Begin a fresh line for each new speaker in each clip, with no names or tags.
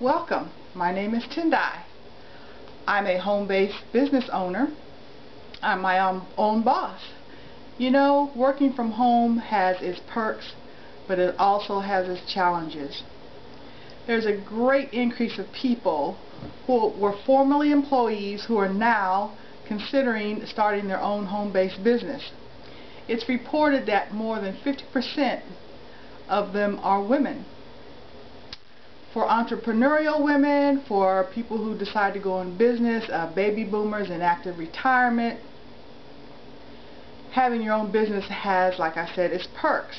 Welcome. My name is Tendai. I'm a home-based business owner. I'm my own boss. You know, working from home has its perks, but it also has its challenges. There's a great increase of people who were formerly employees who are now considering starting their own home-based business. It's reported that more than 50% of them are women. For entrepreneurial women, for people who decide to go in business, baby boomers in active retirement, having your own business has, like I said, its perks.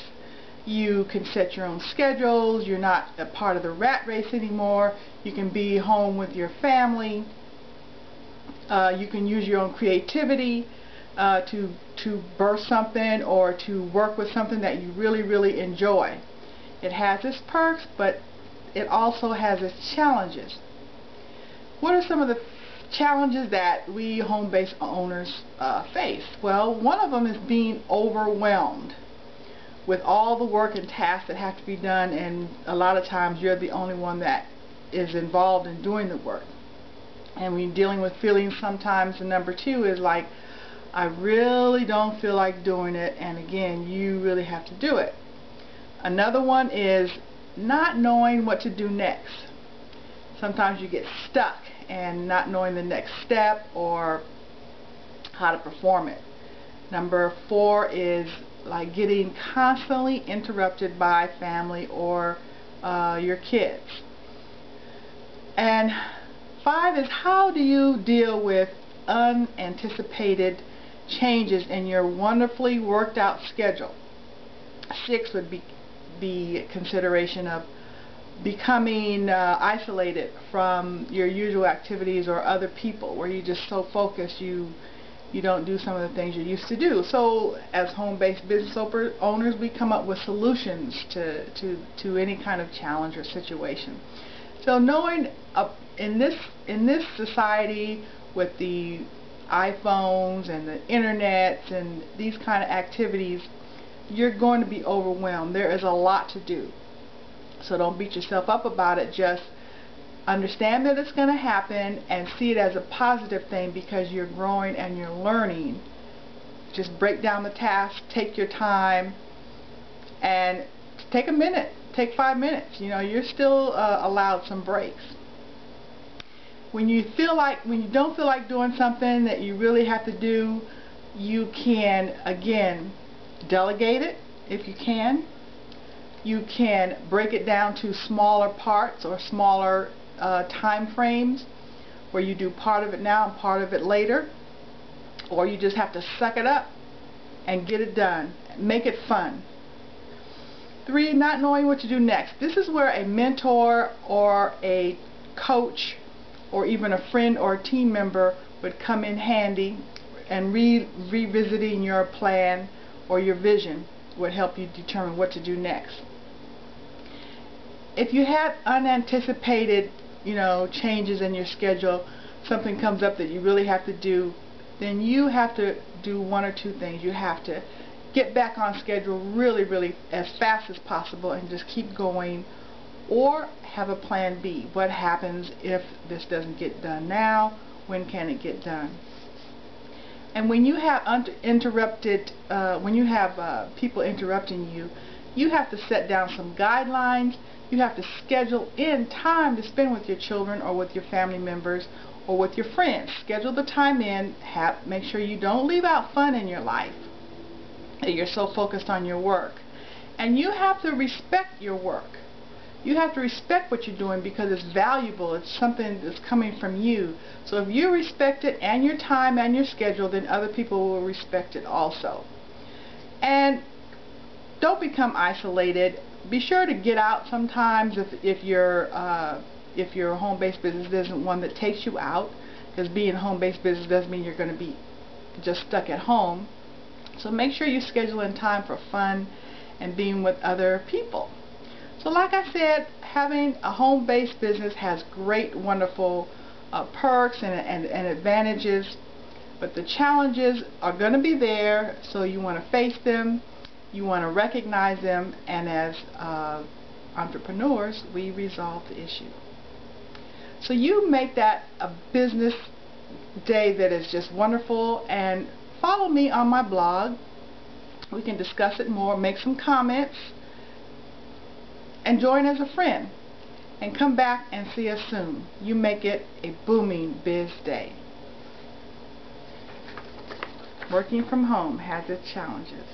You can set your own schedules. You're not a part of the rat race anymore. You can be home with your family. You can use your own creativity to birth something or to work with something that you really enjoy. It has its perks, but it also has its challenges. What are some of the challenges that we home-based owners face? Well, one of them is being overwhelmed with all the work and tasks that have to be done, and a lot of times you're the only one that is involved in doing the work. And when you're dealing with feelings, sometimes the number two is like, I really don't feel like doing it, and again, you really have to do it. Another one is not knowing what to do next. Sometimes you get stuck and not knowing the next step or how to perform it. Number four is like getting constantly interrupted by family or your kids. And five is, how do you deal with unanticipated changes in your wonderfully worked out schedule? Six would be the consideration of becoming isolated from your usual activities or other people, where you're just so focused you don't do some of the things you used to do. So as home-based business owners, we come up with solutions to any kind of challenge or situation. So knowing in this society with the iPhones and the internet and these kind of activities, you're going to be overwhelmed. There is a lot to do. So don't beat yourself up about it. Just understand that it's going to happen and see it as a positive thing, because you're growing and you're learning. Just break down the task, take your time, and take a minute, take 5 minutes. You know, you're still allowed some breaks. When you don't feel like doing something that you really have to do, you can, again, delegate it if you can. You can break it down to smaller parts or smaller time frames, where you do part of it now and part of it later, or you just have to suck it up and get it done. Make it fun. 3, not knowing what to do next. This is where a mentor or a coach or even a friend or a team member would come in handy, and revisiting your plan or your vision would help you determine what to do next. If you have unanticipated, changes in your schedule, something comes up that you really have to do, then you have to do one or two things. You have to get back on schedule really as fast as possible and just keep going, or have a plan B. What happens if this doesn't get done now? When can it get done? And when you have people interrupting you, you have to set down some guidelines. You have to schedule in time to spend with your children or with your family members or with your friends. Schedule the time in. Make sure you don't leave out fun in your life, that you're so focused on your work. And you have to respect your work. You have to respect what you're doing, because it's valuable. It's something that's coming from you. So if you respect it and your time and your schedule, then other people will respect it also. And don't become isolated. Be sure to get out sometimes if your home-based business isn't one that takes you out, because being a home-based business doesn't mean you're going to be just stuck at home. So make sure you schedule in time for fun and being with other people. So like I said, having a home-based business has great, wonderful perks and advantages, but the challenges are going to be there, so you want to face them, you want to recognize them, and as entrepreneurs, we resolve the issue. So you make that a business day that is just wonderful, and follow me on my blog. We can discuss it more, make some comments, and join as a friend. And come back and see us soon. You make it a booming biz day. Working from home has its challenges.